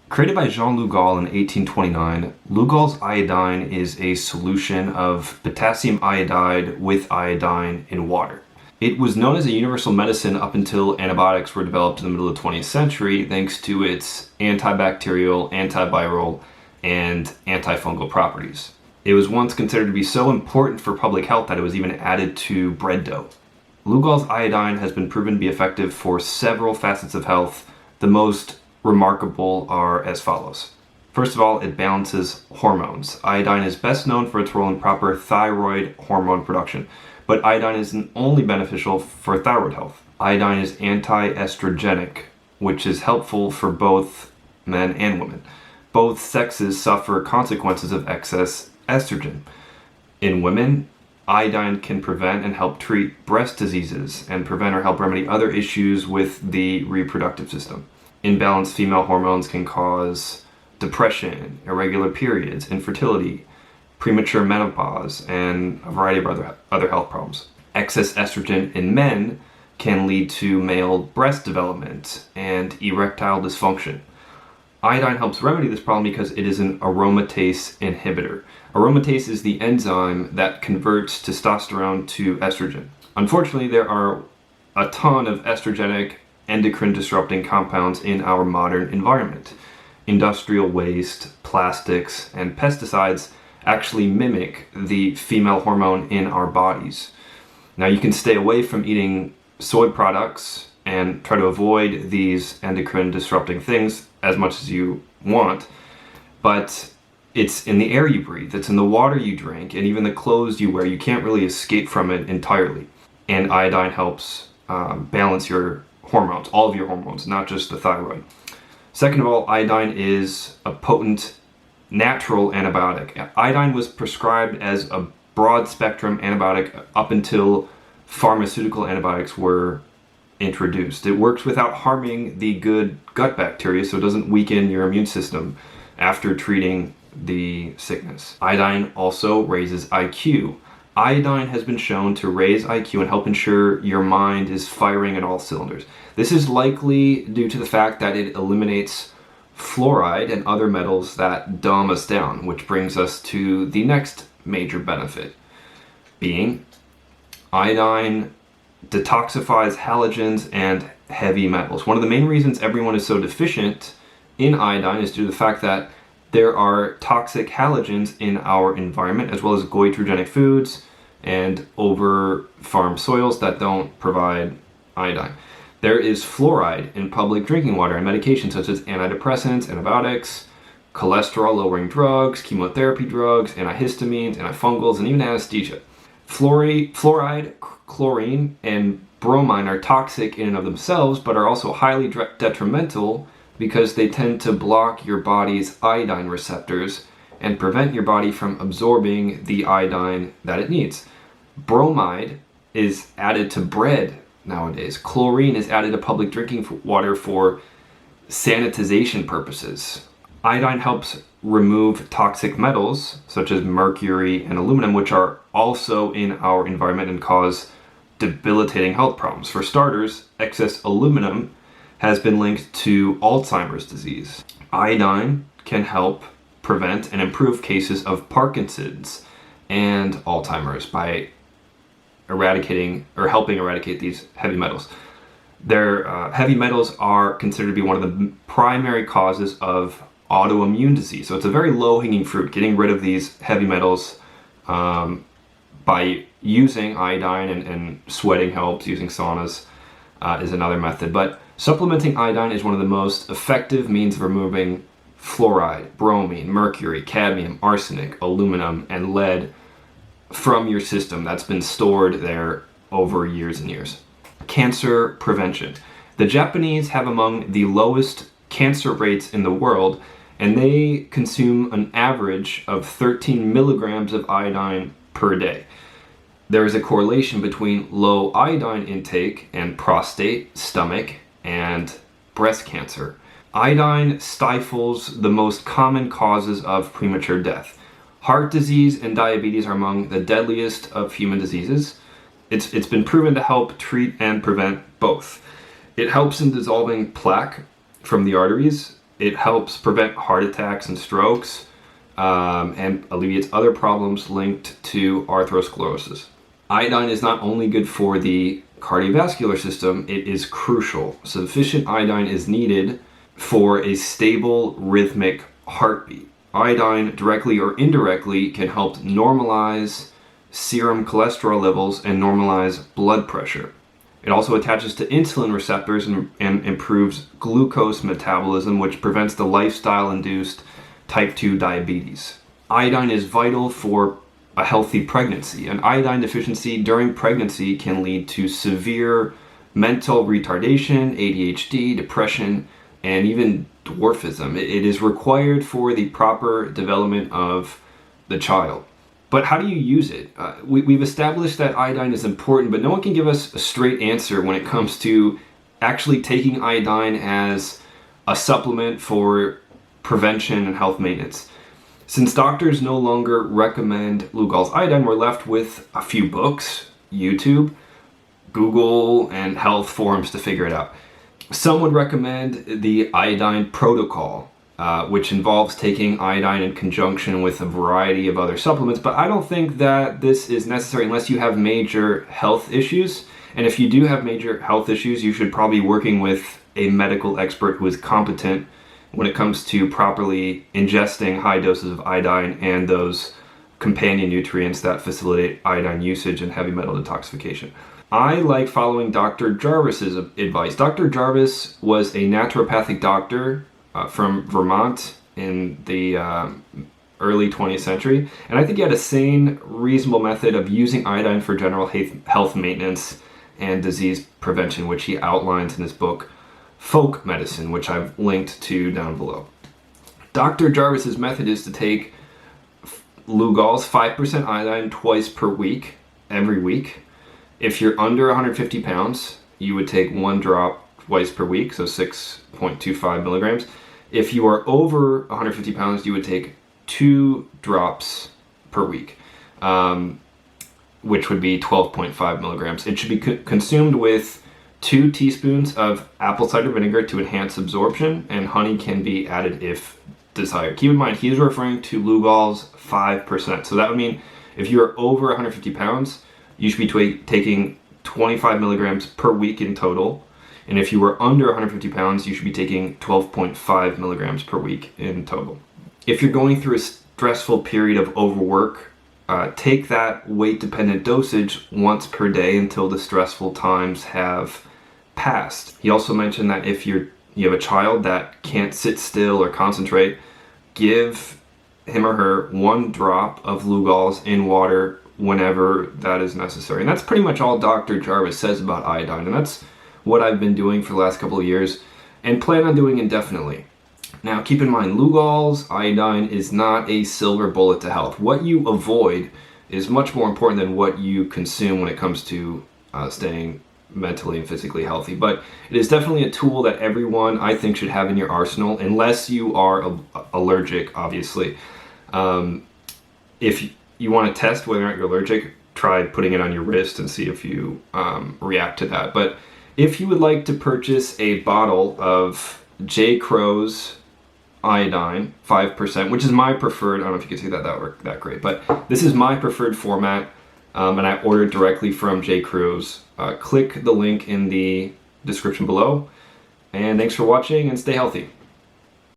Created by Jean Lugol in 1829, Lugol's iodine is a solution of potassium iodide with iodine in water. It was known as a universal medicine up until antibiotics were developed in the middle of the 20th century thanks to its antibacterial, antiviral, and antifungal properties. It was once considered to be so important for public health that it was even added to bread dough. Lugol's iodine has been proven to be effective for several facets of health. The most remarkable are as follows. First of all, it balances hormones. Iodine is best known for its role in proper thyroid hormone production, but iodine isn't only beneficial for thyroid health. Iodine is anti-estrogenic, which is helpful for both men and women. Both sexes suffer consequences of excess estrogen. In women, iodine can prevent and help treat breast diseases and prevent or help remedy other issues with the reproductive system. Imbalanced female hormones can cause depression, irregular periods, infertility, premature menopause, and a variety of other health problems. Excess estrogen in men can lead to male breast development and erectile dysfunction. Iodine helps remedy this problem because it is an aromatase inhibitor. Aromatase is the enzyme that converts testosterone to estrogen. Unfortunately, there are a ton of estrogenic endocrine disrupting compounds in our modern environment. Industrial waste, plastics, and pesticides actually mimic the female hormone in our bodies. Now, you can stay away from eating soy products and try to avoid these endocrine disrupting things as much as you want, but it's in the air you breathe, it's in the water you drink, and even the clothes you wear. You can't really escape from it entirely. And iodine helps balance your hormones, all of your hormones, not just the thyroid. Second of all, iodine is a potent natural antibiotic. Iodine was prescribed as a broad spectrum antibiotic up until pharmaceutical antibiotics were introduced. It works without harming the good gut bacteria, so it doesn't weaken your immune system after treating the sickness. Iodine also raises IQ. Iodine has been shown to raise IQ and help ensure your mind is firing at all cylinders. This is likely due to the fact that it eliminates fluoride and other metals that dumb us down, which brings us to the next major benefit, being iodine detoxifies halogens and heavy metals. One of the main reasons everyone is so deficient in iodine is due to the fact that there are toxic halogens in our environment, as well as goitrogenic foods and over farm soils that don't provide iodine. There is fluoride in public drinking water and medications such as antidepressants, antibiotics, cholesterol-lowering drugs, chemotherapy drugs, antihistamines, antifungals, and even anesthesia. Fluoride, chlorine, and bromine are toxic in and of themselves, but are also highly detrimental because they tend to block your body's iodine receptors and prevent your body from absorbing the iodine that it needs. Bromide is added to bread nowadays. Chlorine is added to public drinking water for sanitization purposes. Iodine helps remove toxic metals such as mercury and aluminum, which are also in our environment and cause debilitating health problems. For starters, excess aluminum has been linked to Alzheimer's disease. Iodine can help prevent and improve cases of Parkinson's and Alzheimer's by helping eradicate these heavy metals. Heavy metals are considered to be one of the primary causes of autoimmune disease. So it's a very low-hanging fruit, getting rid of these heavy metals by using iodine, and sweating helps, using saunas is another method. But supplementing iodine is one of the most effective means of removing fluoride, bromine, mercury, cadmium, arsenic, aluminum, and lead from your system that's been stored there over years and years. Cancer prevention. The Japanese have among the lowest cancer rates in the world, and they consume an average of 13 milligrams of iodine per day. There is a correlation between low iodine intake and prostate, stomach, and breast cancer. Iodine stifles the most common causes of premature death. Heart disease and diabetes are among the deadliest of human diseases. It's been proven to help treat and prevent both. It helps in dissolving plaque from the arteries It helps prevent heart attacks and strokes, and alleviates other problems linked to arthrosclerosis. Iodine is not only good for the cardiovascular system, it is crucial. Sufficient iodine is needed for a stable rhythmic heartbeat. Iodine, directly or indirectly, can help normalize serum cholesterol levels and normalize blood pressure. It also attaches to insulin receptors and improves glucose metabolism, which prevents the lifestyle-induced type 2 diabetes. Iodine is vital for a healthy pregnancy. An iodine deficiency during pregnancy can lead to severe mental retardation, ADHD, depression, and even dwarfism. It is required for the proper development of the child. But how do you use it? We've established that iodine is important, but no one can give us a straight answer when it comes to actually taking iodine as a supplement for prevention and health maintenance. Since doctors no longer recommend Lugol's iodine, we're left with a few books, YouTube, Google, and health forums to figure it out. Some would recommend the iodine protocol, which involves taking iodine in conjunction with a variety of other supplements, but I don't think that this is necessary unless you have major health issues. And if you do have major health issues, you should probably be working with a medical expert who is competent when it comes to properly ingesting high doses of iodine and those companion nutrients that facilitate iodine usage and heavy metal detoxification. I like following Dr. Jarviss's advice. Dr. Jarvis was a naturopathic doctor from Vermont in the early 20th century, and I think he had a sane, reasonable method of using iodine for general health maintenance and disease prevention, which he outlines in his book Folk Medicine, which I've linked to down below. Dr. Jarviss's method is to take Lugol's 5% iodine twice per week, every week. If you're under 150 pounds, you would take 1 drop twice per week, so 6.25 milligrams. If you are over 150 pounds, you would take 2 drops per week, which would be 12.5 milligrams. It should be consumed with 2 teaspoons of apple cider vinegar to enhance absorption, and honey can be added if desired. Keep in mind, he's referring to Lugol's 5%. So that would mean if you're over 150 pounds, you should be taking 25 milligrams per week in total. And if you were under 150 pounds, you should be taking 12.5 milligrams per week in total. If you're going through a stressful period of overwork, take that weight-dependent dosage once per day until the stressful times have passed. He also mentioned that if you have a child that can't sit still or concentrate, give him or her 1 drop of Lugol's in water whenever that is necessary. And that's pretty much all Dr. Jarvis says about iodine, and that's what I've been doing for the last couple of years and plan on doing indefinitely. Now, keep in mind, Lugol's iodine is not a silver bullet to health. What you avoid is much more important than what you consume when it comes to staying mentally and physically healthy. But it is definitely a tool that everyone, I think, should have in your arsenal, unless you are allergic, obviously. If you want to test whether or not you're allergic, try putting it on your wrist and see if you react to that. But if you would like to purchase a bottle of J. Crow's iodine, 5%, which is my preferred, I don't know if you can see that worked that great, but this is my preferred format, and I ordered directly from J. Crow's. Click the link in the description below, and thanks for watching, and stay healthy.